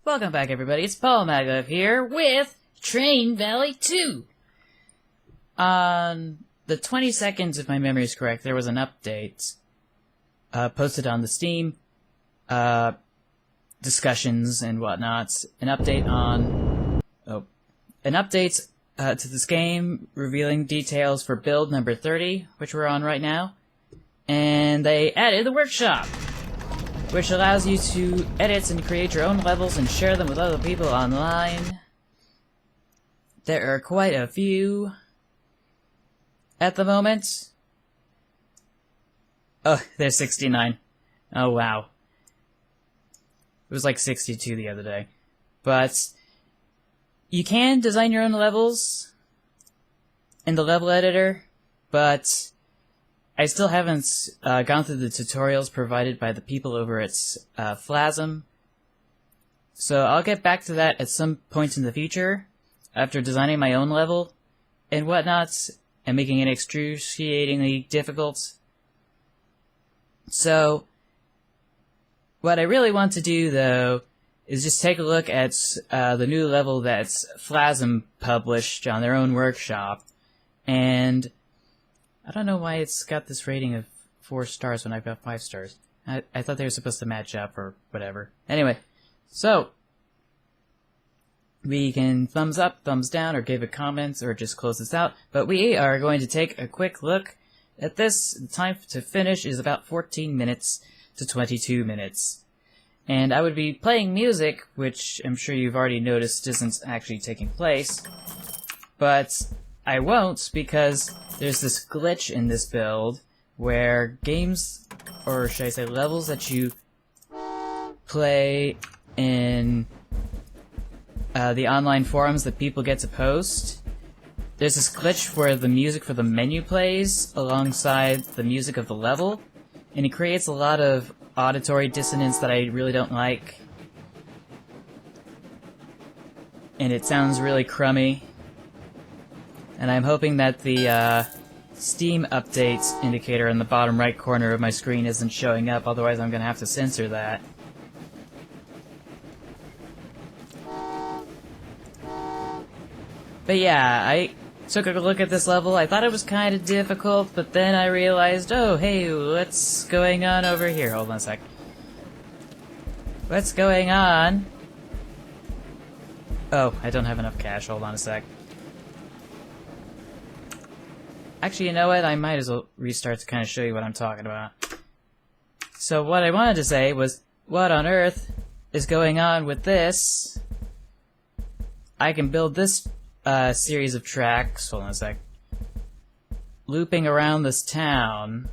Welcome back, everybody. It's Paul Maglev here with Train Valley 2. On the 22nd, if my memory is correct, there was an update posted on the Steam discussions and whatnot. An update to this game, revealing details for build number 30, which we're on right now. And they added the workshop, which allows you to edit and create your own levels and share them with other people online. There are quite a few at the moment. Oh, there's 69. Oh, wow. It was like 62 the other day. But you can design your own levels in the level editor, but I still haven't gone through the tutorials provided by the people over at Phlasm, so I'll get back to that at some point in the future, after designing my own level and whatnot, and making it excruciatingly difficult. So, what I really want to do, though, is just take a look at the new level that Phlasm published on their own workshop, and I don't know why it's got this rating of 4 stars when I've got 5 stars. I thought they were supposed to match up or whatever. Anyway, so we can thumbs up, thumbs down, or give a comment, or just close this out. But we are going to take a quick look at this. The time to finish is about 14 minutes to 22 minutes. And I would be playing music, which I'm sure you've already noticed isn't actually taking place. But I won't, because there's this glitch in this build where games, or should I say levels that you play in the online forums that people get to post, there's this glitch where the music for the menu plays alongside the music of the level, and it creates a lot of auditory dissonance that I really don't like. And it sounds really crummy. And I'm hoping that the Steam updates indicator in the bottom right corner of my screen isn't showing up, otherwise I'm gonna have to censor that. But yeah, I took a look at this level. I thought it was kind of difficult, but then I realized, oh hey, what's going on over here? Hold on a sec. What's going on? Oh, I don't have enough cash. Hold on a sec. Actually, you know what? I might as well restart to kind of show you what I'm talking about. So what I wanted to say was, what on earth is going on with this? I can build this series of tracks, hold on a sec, looping around this town.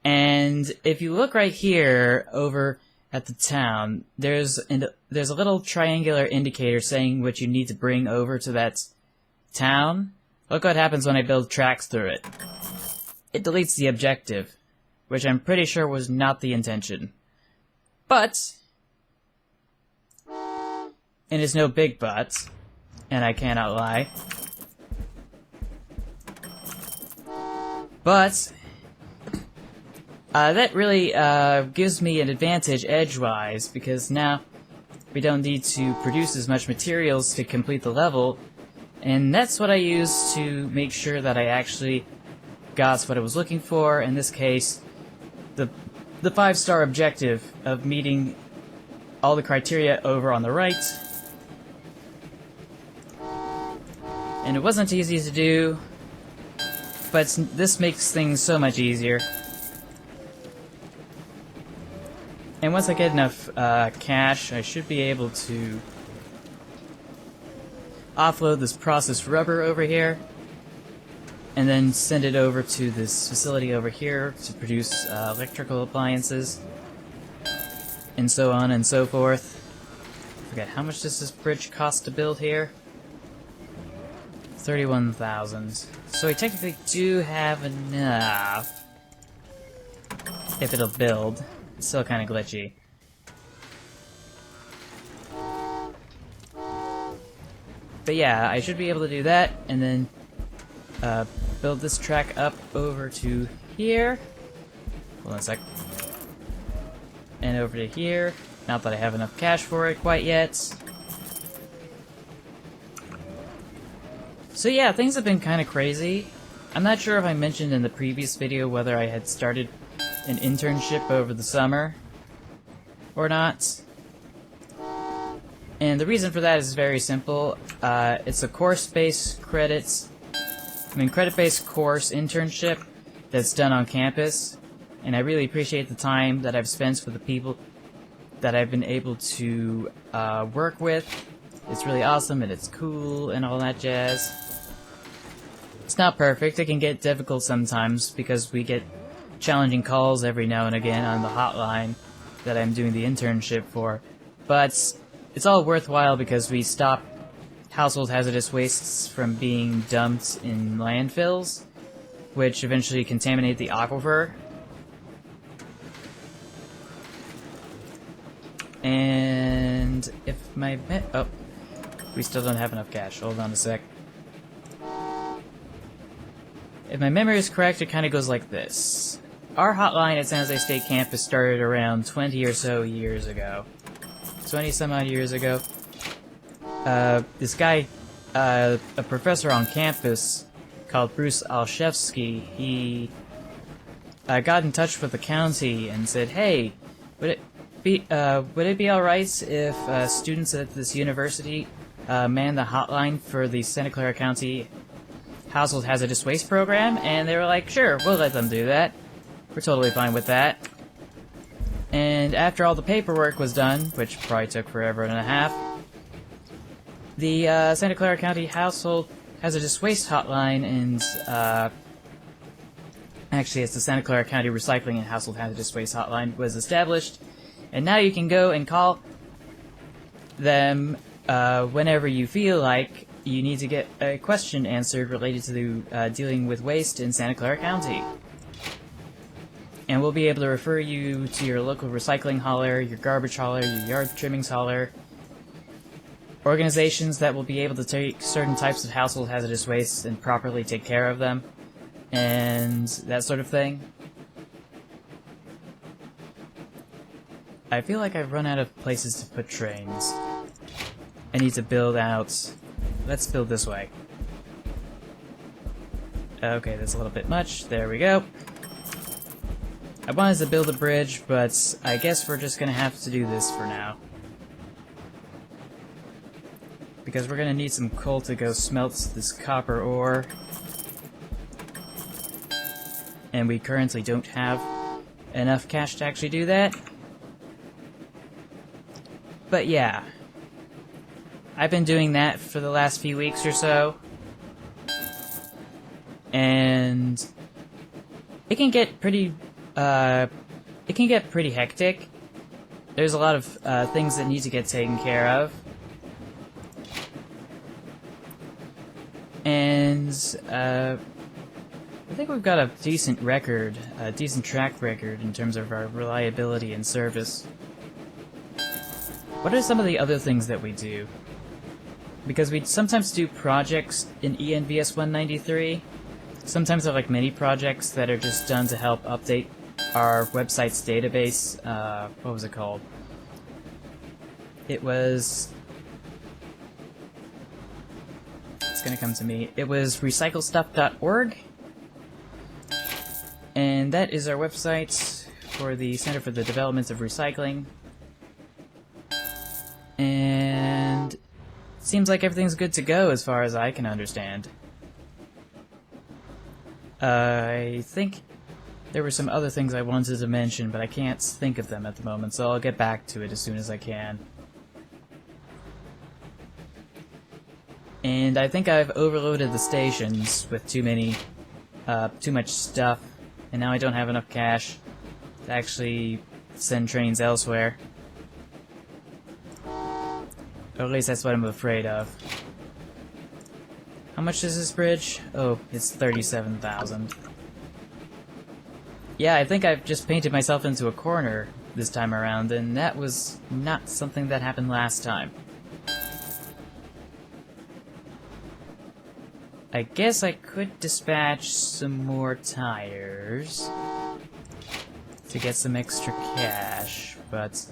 And if you look right here over at the town, there's a little triangular indicator saying what you need to bring over to that town. Look what happens when I build tracks through it. It deletes the objective, which I'm pretty sure was not the intention. But, and it's no big but, and I cannot lie, but that really gives me an advantage edge-wise, because now we don't need to produce as much materials to complete the level. And that's what I use to make sure that I actually got what I was looking for. In this case, the 5-star objective of meeting all the criteria over on the right. And it wasn't easy to do, but this makes things so much easier. And once I get enough cash, I should be able to offload this processed rubber over here, and then send it over to this facility over here to produce electrical appliances, and so on and so forth. I forget, how much does this bridge cost to build here? 31,000. So I technically do have enough, if it'll build. It's still kind of glitchy. But yeah, I should be able to do that, and then build this track up over to here. Hold on a sec. And over to here. Not that I have enough cash for it quite yet. So yeah, things have been kind of crazy. I'm not sure if I mentioned in the previous video whether I had started an internship over the summer or not. And the reason for that is very simple. It's a credit-based course internship that's done on campus, and I really appreciate the time that I've spent with the people that I've been able to work with. It's really awesome, and it's cool, and all that jazz. It's not perfect. It can get difficult sometimes, because we get challenging calls every now and again on the hotline that I'm doing the internship for. But it's all worthwhile because we stop household hazardous wastes from being dumped in landfills, which eventually contaminate the aquifer. And if my... oh, we still don't have enough cash. Hold on a sec. If my memory is correct, it kind of goes like this. Our hotline at San Jose State Campus started around 20 or so years ago. 20 some odd years ago. This guy, a professor on campus called Bruce Olszewski, he got in touch with the county and said, "Hey, would it be alright if students at this university man the hotline for the Santa Clara County Household Hazardous Waste Program?" And they were like, "Sure, we'll let them do that. We're totally fine with that." And after all the paperwork was done, which probably took forever and a half, the Santa Clara County Household Hazardous Waste Hotline and, actually it's the Santa Clara County Recycling and Household Hazardous Waste Hotline was established, and now you can go and call them whenever you feel like you need to get a question answered related to dealing with waste in Santa Clara County. And we'll be able to refer you to your local recycling hauler, your garbage hauler, your yard trimmings hauler, organizations that will be able to take certain types of household hazardous waste and properly take care of them, and that sort of thing. I feel like I've run out of places to put trains. I need to build out... Let's build this way. Okay, that's a little bit much. There we go. I wanted to build a bridge, but I guess we're just gonna have to do this for now. Because we're gonna need some coal to go smelt this copper ore. And we currently don't have enough cash to actually do that. But yeah. I've been doing that for the last few weeks or so. And it can get pretty hectic. There's a lot of things that need to get taken care of. And I think we've got a decent record, a decent track record in terms of our reliability and service. What are some of the other things that we do? Because we sometimes do projects in ENVS 193. Sometimes they're like mini projects that are just done to help update our website's database. What was it called? It was... It's gonna come to me. It was recyclestuff.org. And that is our website for the Center for the Development of Recycling. And it seems like everything's good to go as far as I can understand. I think there were some other things I wanted to mention, but I can't think of them at the moment, so I'll get back to it as soon as I can. And I think I've overloaded the stations with too much stuff, and now I don't have enough cash to actually send trains elsewhere. Or at least that's what I'm afraid of. How much is this bridge? Oh, it's 37,000. Yeah, I think I've just painted myself into a corner this time around, and that was not something that happened last time. I guess I could dispatch some more tires to get some extra cash, but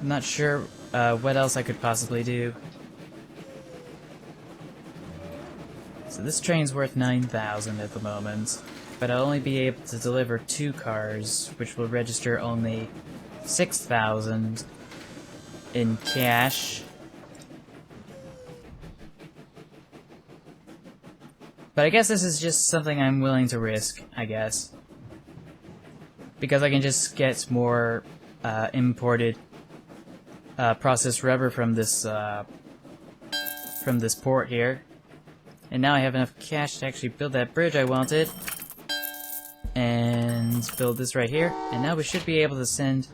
I'm not sure what else I could possibly do. So this train's worth 9,000 at the moment, but I'll only be able to deliver 2 cars, which will register only 6,000 in cash. But I guess this is just something I'm willing to risk, I guess. Because I can just get more imported processed rubber from this port here. And now I have enough cash to actually build that bridge I wanted. And build this right here. And now we should be able to send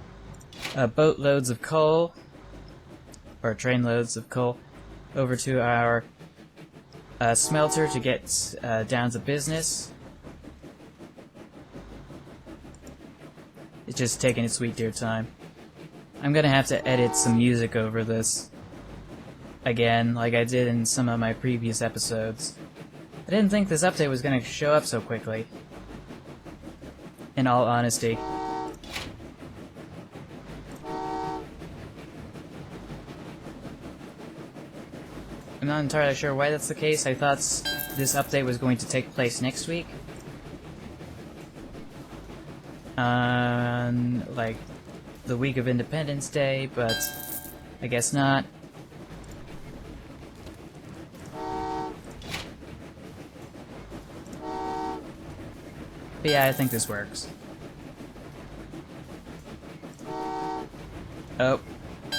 boatloads of coal, or train loads of coal, over to our smelter to get down to business. It's just taking its sweet dear time. I'm gonna have to edit some music over this again, like I did in some of my previous episodes. I didn't think this update was gonna show up so quickly, in all honesty. I'm not entirely sure why that's the case. I thought this update was going to take place next week. On, like, the week of Independence Day, but I guess not. But yeah, I think this works. Oh,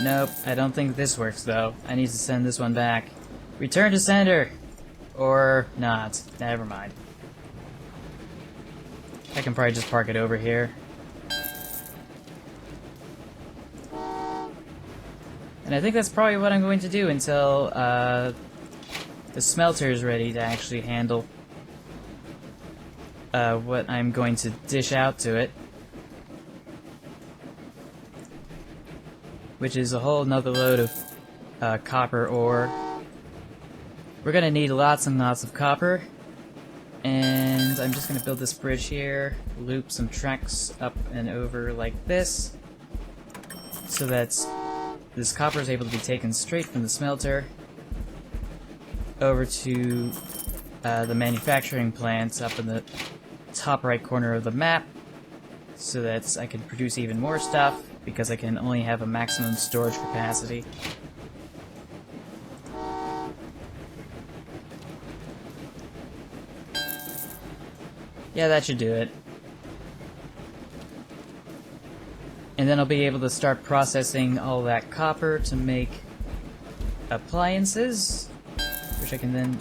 nope, I don't think this works though. I need to send this one back. Return to sender! Or not. Never mind. I can probably just park it over here. And I think that's probably what I'm going to do until the smelter is ready to actually handle what I'm going to dish out to it. Which is a whole nother load of copper ore. We're gonna need lots and lots of copper. And I'm just gonna build this bridge here, loop some tracks up and over like this, so that this copper is able to be taken straight from the smelter over to the manufacturing plants up in the top right corner of the map, so that I can produce even more stuff, because I can only have a maximum storage capacity. Yeah, that should do it. And then I'll be able to start processing all that copper to make appliances, which I can then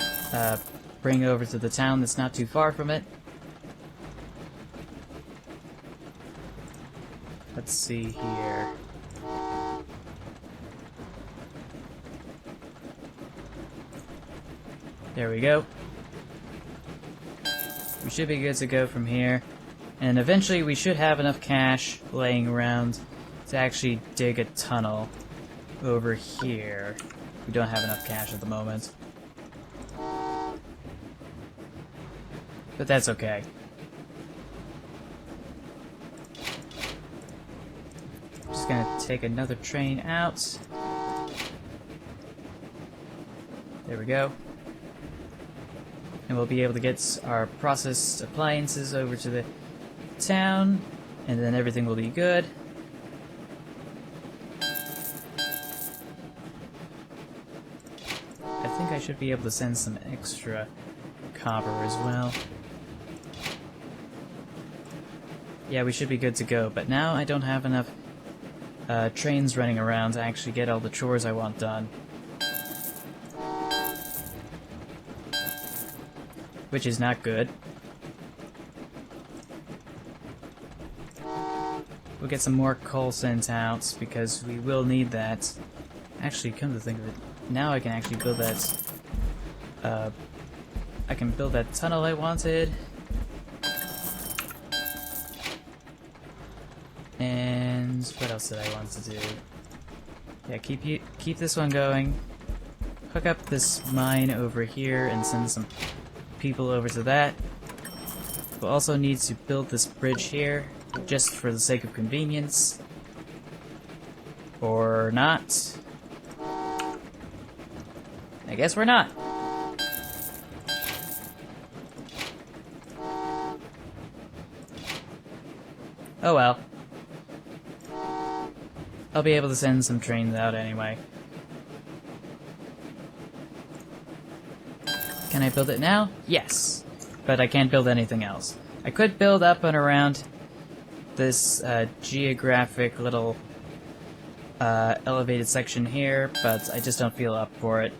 bring over to the town that's not too far from it. Let's see here. There we go. We should be good to go from here. And eventually we should have enough cash laying around to actually dig a tunnel over here. We don't have enough cash at the moment. But that's okay. Just gonna take another train out. There we go. And we'll be able to get our processed appliances over to the town, and then everything will be good. I think I should be able to send some extra copper as well. Yeah, we should be good to go, but now I don't have enough trains running around to actually get all the chores I want done. Which is not good. We'll get some more coal sent out, because we will need that. Actually, come to think of it, now I can actually build that, I can build that tunnel I wanted. And what else did I want to do? Yeah, keep this one going. Hook up this mine over here and send some people over to that. We'll also need to build this bridge here, just for the sake of convenience. Or not. I guess we're not. Oh well. I'll be able to send some trains out anyway. Can I build it now? Yes. But I can't build anything else. I could build up and around this geographic little elevated section here, but I just don't feel up for it.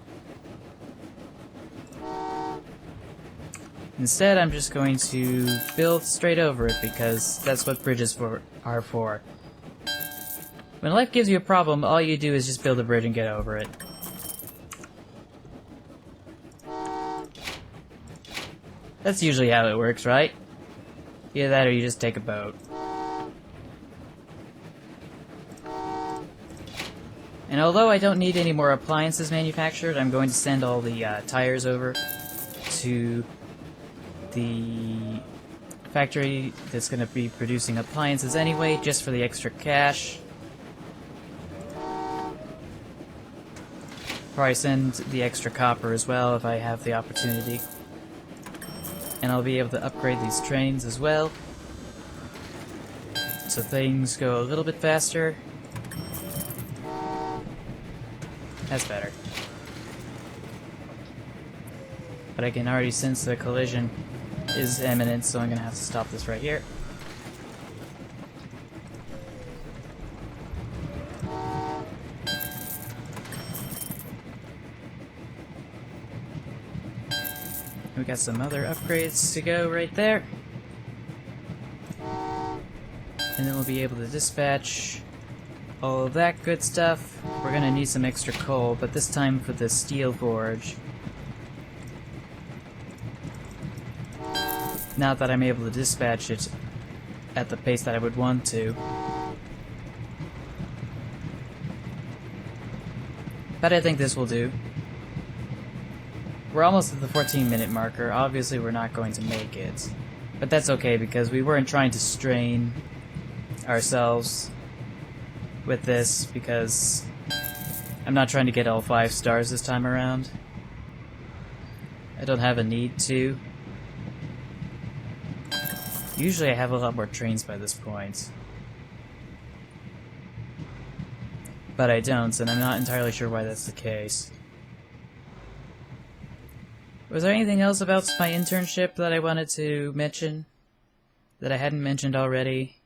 Instead, I'm just going to build straight over it because that's what bridges are for. When life gives you a problem, all you do is just build a bridge and get over it. That's usually how it works, right? Either that or you just take a boat. And although I don't need any more appliances manufactured, I'm going to send all the tires over to the factory that's going to be producing appliances anyway, just for the extra cash. Probably send the extra copper as well if I have the opportunity. And I'll be able to upgrade these trains as well, so things go a little bit faster. That's better. But I can already sense the collision is imminent, so I'm gonna have to stop this right here. We got some other upgrades to go right there. And then we'll be able to dispatch all of that good stuff. We're gonna need some extra coal, but this time for the steel forge. Not that I'm able to dispatch it at the pace that I would want to. But I think this will do. We're almost at the 14-minute marker. Obviously we're not going to make it. But that's okay because we weren't trying to strain ourselves with this because I'm not trying to get all 5 stars this time around. I don't have a need to. Usually I have a lot more trains by this point. But I don't, and I'm not entirely sure why that's the case. Was there anything else about my internship that I wanted to mention that I hadn't mentioned already?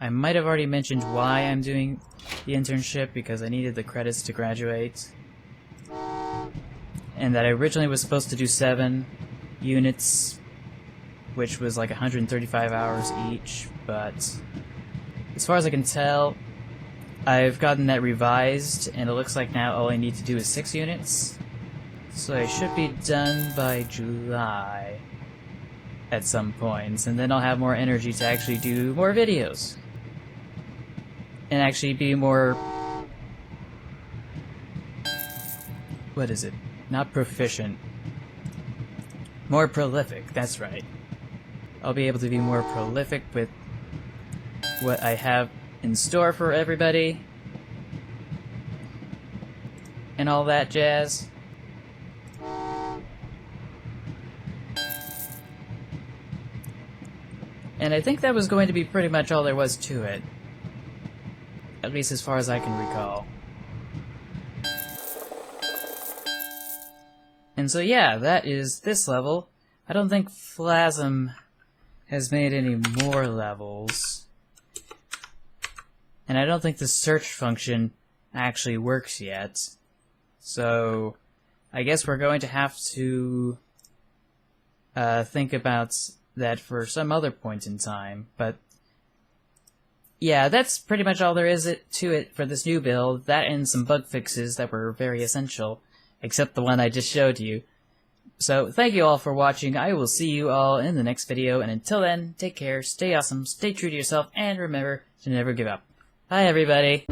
I might have already mentioned why I'm doing the internship, because I needed the credits to graduate. And that I originally was supposed to do 7 units, which was like 135 hours each, but as far as I can tell, I've gotten that revised, and it looks like now all I need to do is 6 units. So I should be done by July at some points, and then I'll have more energy to actually do more videos. And actually be more... what is it? Not proficient. More prolific, that's right. I'll be able to be more prolific with what I have in store for everybody. And all that jazz. And I think that was going to be pretty much all there was to it. At least as far as I can recall. And so yeah, that is this level. I don't think Phlasm has made any more levels. And I don't think the search function actually works yet. So I guess we're going to have to think about that for some other point in time. But yeah, that's pretty much all there is to it for this new build. That and some bug fixes that were very essential, except the one I just showed you. So thank you all for watching. I will see you all in the next video, and until then, take care, stay awesome, stay true to yourself, and remember to never give up. Bye everybody!